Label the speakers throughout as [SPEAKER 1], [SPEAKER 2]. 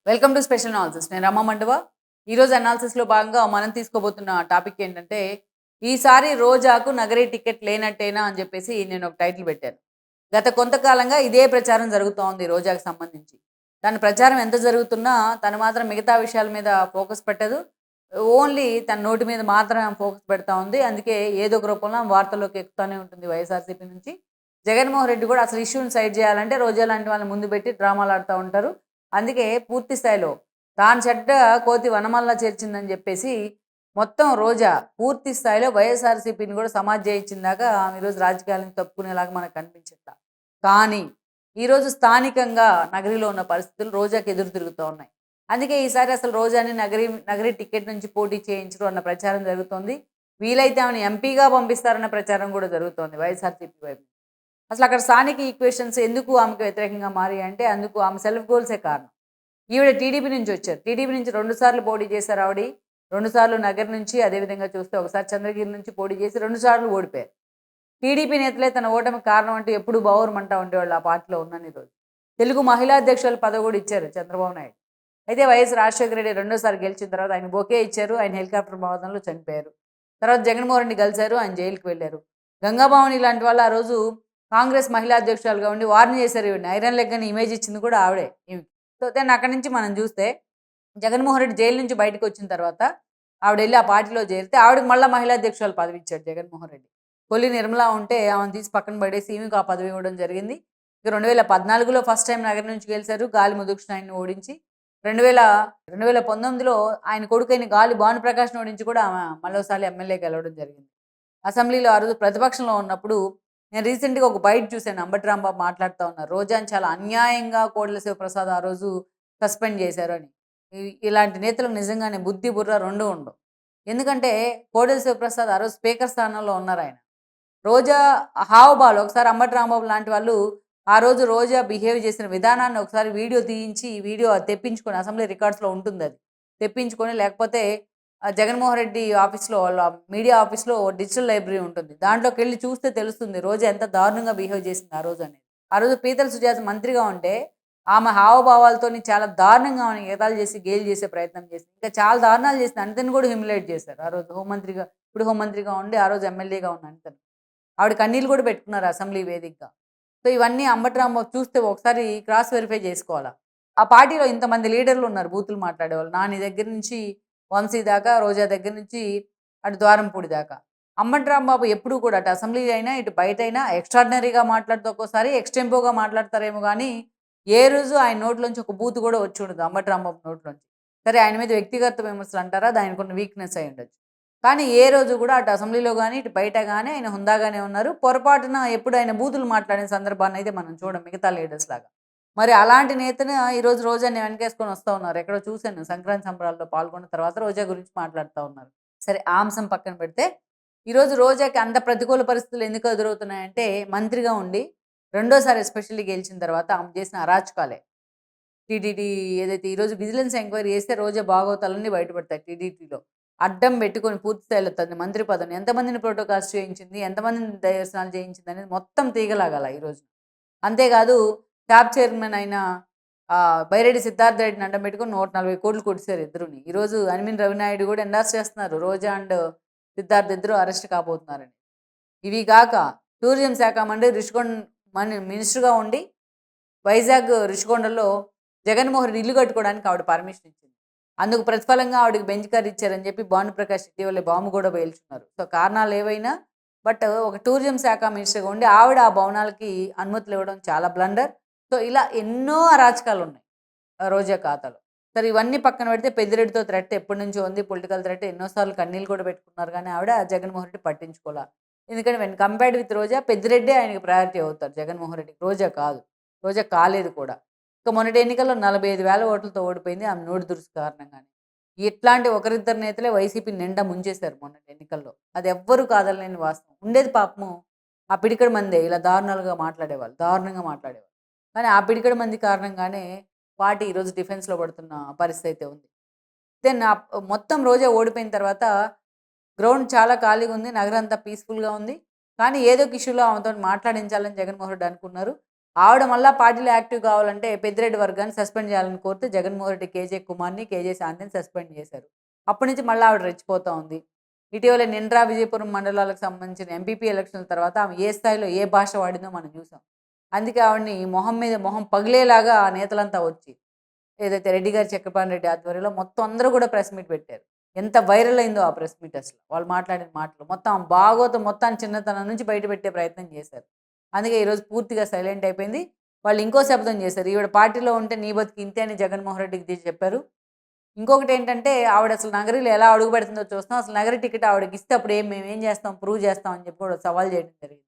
[SPEAKER 1] Welcome to special analysis. నేను రమా మండవ. ఈరోజు అనాలిసిస్లో భాగంగా మనం తీసుకోబోతున్న టాపిక్ ఏంటంటే, ఈసారి రోజాకు నగరీ టికెట్ లేనట్టేనా అని చెప్పేసి నేను ఒక టైటిల్ పెట్టాను. గత కొంతకాలంగా ఇదే ప్రచారం జరుగుతూ ఉంది రోజాకి సంబంధించి. తన ప్రచారం ఎంత జరుగుతున్నా తను మాత్రం మిగతా విషయాల మీద ఫోకస్ పెట్టదు. ఓన్లీ తన నోటి మీద మాత్రం ఫోకస్ పెడతా ఉంది. అందుకే ఏదో ఒక రూపంలో వార్తల్లోకి ఎక్కుతూనే ఉంటుంది వైఎస్ఆర్సీపీ నుంచి. జగన్మోహన్ రెడ్డి కూడా అసలు ఇష్యూని సైడ్ చేయాలంటే రోజా లాంటి వాళ్ళని ముందు పెట్టి డ్రామాలు ఆడుతూ ఉంటారు. అందుకే పూర్తి స్థాయిలో తాను చెడ్డ కోతి వనమల్లా చేర్చిందని చెప్పేసి మొత్తం రోజా పూర్తి స్థాయిలో వైఎస్ఆర్సీపీని కూడా సమాజ్ చేయించిందాకా ఆమె ఈరోజు రాజకీయాలను తప్పుకునేలాగా మనకు కనిపించట్లా. కానీ ఈరోజు స్థానికంగా నగరిలో ఉన్న పరిస్థితులు రోజాకి ఎదురు తిరుగుతూ ఉన్నాయి. అందుకే ఈసారి అసలు రోజాని నగరి టికెట్ నుంచి పోటీ చేయించరు అన్న ప్రచారం జరుగుతోంది. వీలైతే ఆమెను ఎంపీగా పంపిస్తారన్న ప్రచారం కూడా జరుగుతోంది వైఎస్ఆర్సీపీ వైపు. అసలు అక్కడ స్థానిక ఈక్వేషన్స్ ఎందుకు ఆమెకు వ్యతిరేకంగా మారాయంటే అందుకు ఆమె సెల్ఫ్ గోల్సే కారణం. ఈవిడ టీడీపీ నుంచి వచ్చారు. టీడీపీ నుంచి 2 సార్లు పోటీ చేశారు ఆవిడ. 2 సార్లు నగర్ నుంచి, అదేవిధంగా చూస్తే ఒకసారి చంద్రగిరి నుంచి పోటీ చేసి 2 సార్లు ఓడిపోయారు. టీడీపీ నేతలే తన ఓటమికి కారణం అంటూ ఎప్పుడు బావురమంటా ఉండేవాళ్ళు ఆ పార్టీలో ఉన్నన్ని రోజులు. తెలుగు మహిళా అధ్యక్షుల పదవి కూడా ఇచ్చారు చంద్రబాబు నాయుడు. అయితే వైఎస్ రాజశేఖర రెడ్డి రెండోసారి గెలిచిన తర్వాత ఆయన బొకే ఇచ్చారు. ఆయన హెలికాప్టర్ ప్రమాదంలో చనిపోయారు. తర్వాత జగన్మోహన్ రెడ్డి కలిశారు. ఆయన జైలుకి వెళ్ళారు. గంగాభవాని లాంటి వాళ్ళు ఆ రోజు కాంగ్రెస్ మహిళా అధ్యక్షురాలుగా ఉండి వార్న్ చేశారు ఈవిడని. ఐరన్ లెగ్ అని ఇమేజ్ ఇచ్చింది కూడా ఆవిడే. సో దెన్ అక్కడి నుంచి మనం చూస్తే జగన్మోహన్ రెడ్డి జైలు నుంచి బయటకు వచ్చిన తర్వాత ఆవిడ వెళ్ళి ఆ పార్టీలో చేరితే ఆవిడకి మళ్ళీ మహిళా అధ్యక్షురాలు పదవి ఇచ్చాడు జగన్మోహన్ రెడ్డి. కొల్లి నిర్మలా ఉంటే ఆమెను తీసి పక్కన పడేసి ఈమెకు ఆ పదవి ఇవ్వడం జరిగింది. ఇక 2014లో ఫస్ట్ టైం నగరం నుంచి గెలిచారు గాలి ముదుకృష్ణ ఆయన్ని ఓడించి. 2019లో ఆయన కొడుకైన గాలి భానుప్రకాష్ను ఓడించి కూడా ఆమె మరోసారి ఎమ్మెల్యే గెలవడం జరిగింది. అసెంబ్లీలో ఆ రోజు ప్రతిపక్షంలో ఉన్నప్పుడు నేను రీసెంట్‌గా ఒక బయట చూశాను. అంబటి రాంబాబు మాట్లాడుతా ఉన్నారు. రోజాని చాలా అన్యాయంగా కోడెల శివప్రసాద్ ఆ రోజు సస్పెండ్ చేశారు అని. ఇలాంటి నేతలకు నిజంగానే బుద్ధి, బుర్ర 2 ఉండవు. ఎందుకంటే కోడెల శివప్రసాద్ ఆ రోజు స్పీకర్ స్థానంలో ఉన్నారాయన. రోజా హావభావాలు ఒకసారి అంబటి రాంబాబు లాంటి వాళ్ళు ఆ రోజు రోజా బిహేవ్ చేసిన విధానాన్ని ఒకసారి వీడియో తీయించి, వీడియో తెప్పించుకొని అసెంబ్లీ రికార్డ్స్‌లో ఉంటుందది. తెప్పించుకొని లేకపోతే జగన్మోహన్ రెడ్డి ఆఫీస్‌లో వాళ్ళ మీడియా ఆఫీస్‌లో డిజిటల్ లైబ్రరీ ఉంటుంది. దాంట్లోకెళ్ళి చూస్తే తెలుస్తుంది రోజా ఎంత దారుణంగా బిహేవ్ చేసింది ఆ రోజు అనేది. ఆ రోజు పీతల సుజాత మంత్రిగా ఉంటే ఆమె హావభావాలతోని చాలా దారుణంగా ఆమెను ఎగతాళి చేసి, గేలి చేసే ప్రయత్నం చేసింది. ఇంకా చాలా దారుణాలు చేసింది. అనితని కూడా హ్యూమిలేట్ చేశారు. ఆ రోజు హోంమంత్రిగా ఇప్పుడు హోంమంత్రిగా ఉండి ఆ రోజు ఎమ్మెల్యేగా ఉన్న అనితని. ఆవిడ కన్నీళ్ళు కూడా పెట్టుకున్నారు అసెంబ్లీ వేదికగా. సో ఇవన్నీ అంబటి రాంబాబు చూస్తే ఒకసారి క్రాస్ వెరిఫై చేసుకోవాలా. ఆ పార్టీలో ఇంతమంది లీడర్లు ఉన్నారు బూతులు మాట్లాడేవాళ్ళు. నాని దగ్గర నుంచి వంశీ దాకా, రోజా దగ్గర నుంచి అటు ద్వారంపూడి దాకా. అంబటి రాంబాబు ఎప్పుడూ కూడా అటు అసెంబ్లీ అయినా, ఇటు బయటైనా ఎక్స్ట్రార్డినరీగా మాట్లాడుతూ ఒక్కోసారి ఎక్స్‌టెంపోగా మాట్లాడతారేమో గానీ, ఏ రోజు ఆయన నోట్లోంచి ఒక బూతు కూడా వచ్చి ఉండదు అంబటి రాంబాబు నోట్లోంచి. సరే ఆయన మీద వ్యక్తిగత విమర్శలు అంటారా? అది ఆయనకున్న వీక్‌నెస్ అయ్యుండొచ్చు. కానీ ఏ రోజు కూడా అటు అసెంబ్లీలో గానీ, ఇటు బయట గానీ ఆయన హుందాగానే ఉన్నారు. పొరపాటున ఎప్పుడు ఆయన బూతులు మాట్లాడిన సందర్భాన్నయితే మనం చూడం మిగతా లీడర్స్ లాగా. మరి అలాంటి నేతను ఈరోజు రోజాని వెనకేసుకొని వస్తా ఉన్నారు. ఎక్కడో చూశాను సంక్రాంతి సంబరాల్లో పాల్గొన్న తర్వాత రోజా గురించి మాట్లాడుతా ఉన్నారు. సరే ఆ అంశం పక్కన పెడితే, ఈరోజు రోజాకి అంత ప్రతికూల పరిస్థితులు ఎందుకు ఎదురవుతున్నాయంటే, మంత్రిగా ఉండి రెండోసారి ఎస్పెషల్లీ గెలిచిన తర్వాత ఆమె చేసిన అరాచకాలే. టీటీడీ ఏదైతే ఈరోజు విజిలెన్స్ ఎంక్వైరీ చేస్తే రోజా బాగోతాలన్నీ బయటపడతాయి టీడీటీలో. అడ్డం పెట్టుకొని పూర్తి స్థాయిలో తన మంత్రి పదవిని ఎంతమందిని ప్రోటోకాస్ట్ చేయించింది, ఎంతమందిని దర్శనాలు చేయించింది అనేది మొత్తం తీగలాగాల ఈరోజు. అంతేకాదు ట్యాబ్ చైర్మన్ అయిన బైరెడ్డి సిద్ధార్థ రెడ్డిని అడ్డం పెట్టుకొని 140 కోట్లు కొట్టేశారు ఇద్దరుని. ఈరోజు అనిమిన్ రవినాయుడు కూడా ఎండార్స్ చేస్తున్నారు. రోజా అండ్ సిద్ధార్థ్ ఇద్దరు అరెస్ట్ కాబోతున్నారని. ఇవి కాక టూరిజం శాఖ మంత్రి మినిస్టర్‌గా ఉండి వైజాగ్ రిషికొండలో జగన్మోహన్ రెడ్డి ఇల్లు కట్టుకోవడానికి ఆవిడ పర్మిషన్ ఇచ్చింది. అందుకు ప్రతిఫలంగా ఆవిడకి బెంచ్ కార్ ఇచ్చారని చెప్పి భానుప్రకాష్ ఇటీవలే బాంబు కూడా పేల్చున్నారు. సో కారణాలు ఏవైనా బట్ ఒక టూరిజం శాఖ మినిస్టర్‌గా ఉండి ఆవిడ ఆ భవనాలకి అనుమతులు ఇవ్వడం చాలా బ్లండర్. సో ఇలా ఎన్నో అరాచకాలు ఉన్నాయి రోజా ఖాతాలో. సరే ఇవన్నీ పక్కన పెడితే పెద్దిరెడ్డితో థ్రెట్ ఎప్పటినుంచో ఉంది. పొలిటికల్ థ్రెట్ ఎన్నో సార్లు కన్నీళ్ళు కూడా పెట్టుకున్నారు కానీ ఆవిడ జగన్మోహన్ రెడ్డి పట్టించుకోలా. ఎందుకంటే వెన్ కంపేర్డ్ విత్ రోజా పెద్దిరెడ్డే ఆయనకి ప్రయారిటీ అవుతారు జగన్మోహన్ రెడ్డికి. రోజా కాదు. రోజా కాలేదు కూడా. ఇక మొన్నటి ఎన్నికల్లో 45,000 ఓట్లతో ఓడిపోయింది ఆమె నోటి దురుసు కారణంగానే. ఇట్లాంటి ఒకరిద్దరు నేతలే వైసీపీ నిండా ముంచేశారు మొన్నటి ఎన్నికల్లో. అది ఎవ్వరు కాదనలేని వాస్తవం. ఉండేది పాపము ఆ పిడికెడు మందే ఇలా దారుణాలుగా మాట్లాడేవాళ్ళు. దారుణంగా మాట్లాడేవాళ్ళు. కానీ ఆ పిడికెడు మంది కారణంగానే పార్టీ ఈరోజు డిఫెన్స్‌లో పడుతున్న పరిస్థితి అయితే ఉంది. దెన్ మొత్తం రోజా ఓడిపోయిన తర్వాత గ్రౌండ్ చాలా ఖాళీగా ఉంది. నగరం అంతా పీస్‌ఫుల్‌గా ఉంది. కానీ ఏదో ఒక ఇష్యూలో ఆమెతోని మాట్లాడించాలని జగన్మోహన్ రెడ్డి అనుకున్నారు. ఆవిడ మళ్ళా పార్టీలో యాక్టివ్ కావాలంటే పెద్దిరెడ్డి వర్గాన్ని సస్పెండ్ చేయాలని కోరితే జగన్మోహన్ రెడ్డి కేజే కుమార్‌ని, కేజే శాంతిని సస్పెండ్ చేశారు. అప్పటి నుంచి మళ్ళా ఆవిడ రెచ్చిపోతా ఉంది. ఇటీవల నిండ్ర, విజయపురం మండలాలకు సంబంధించిన ఎంపీపీ ఎలక్షన్ల తర్వాత ఆమె ఏ స్థాయిలో ఏ భాష వాడిందో మనం చూసాం. అందుకే ఆవిడని మొహం మీద మొహం పగిలేలాగా ఆ నేతలంతా వచ్చి ఏదైతే రెడ్డి గారి చక్రపాణి రెడ్డి ఆధ్వర్యంలో మొత్తం అందరూ కూడా ప్రెస్ మీట్ పెట్టారు. ఎంత వైరల్ అయిందో ఆ ప్రెస్ మీట్ అసలు. వాళ్ళు మాట్లాడిన మాటలు. మొత్తం భాగవతం మొత్తాన్ని చిన్నతనం నుంచి బయటపెట్టే ప్రయత్నం చేశారు. అందుకే ఈరోజు పూర్తిగా సైలెంట్ అయిపోయింది. వాళ్ళు ఇంకో శపథం చేశారు. ఈవిడ పార్టీలో ఉంటే నీ బతుకు ఇంతే అని జగన్మోహన్ రెడ్డికి చెప్పారు. ఇంకొకటేంటంటే ఆవిడ అసలు నగరిలో ఎలా అడుగుపెడుతుందో చూస్తున్నాం. అసలు నగరి టికెట్ ఆవిడకిస్తే అప్పుడు మేమేం చేస్తాం, ప్రూవ్ చేస్తాం అని చెప్పి కూడా సవాల్ చేయడం జరిగింది.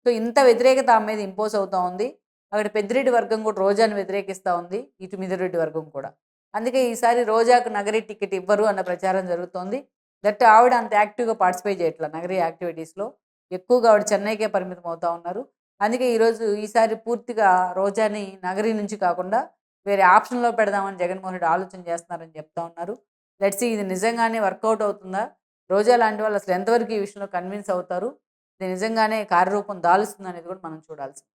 [SPEAKER 1] సో, ఇంత వ్యతిరేకత ఆమె మీద ఇంపోజ్ అవుతా ఉంది. అక్కడ పెద్దిరెడ్డి వర్గం కూడా రోజాని వ్యతిరేకిస్తా ఉంది. ఇటు మిదిరెడ్డి వర్గం కూడా. అందుకే ఈసారి రోజాకు నగరి టికెట్ ఇవ్వరు అన్న ప్రచారం జరుగుతోంది. దట్ ఆవిడ అంత యాక్టివ్‌గా పార్టిసిపేట్ చేయట్ల నగరి యాక్టివిటీస్‌లో. ఎక్కువగా ఆవిడ చెన్నైకే పరిమితం అవుతా ఉన్నారు. అందుకే ఈసారి పూర్తిగా రోజాని నగరి నుంచి కాకుండా వేరే ఆప్షన్‌లో పెడదామని జగన్మోహన్ రెడ్డి ఆలోచన చేస్తున్నారని చెప్తా ఉన్నారు. లెట్స్ సీ ఇది నిజంగానే వర్కౌట్ అవుతుందా? రోజా లాంటి వాళ్ళు అసలు ఎంతవరకు ఈ విషయంలో కన్విన్స్ అవుతారు? ఇది నిజంగానే కార్యరూపం దాలుస్తుందనేది కూడా మనం చూడాల్సింది.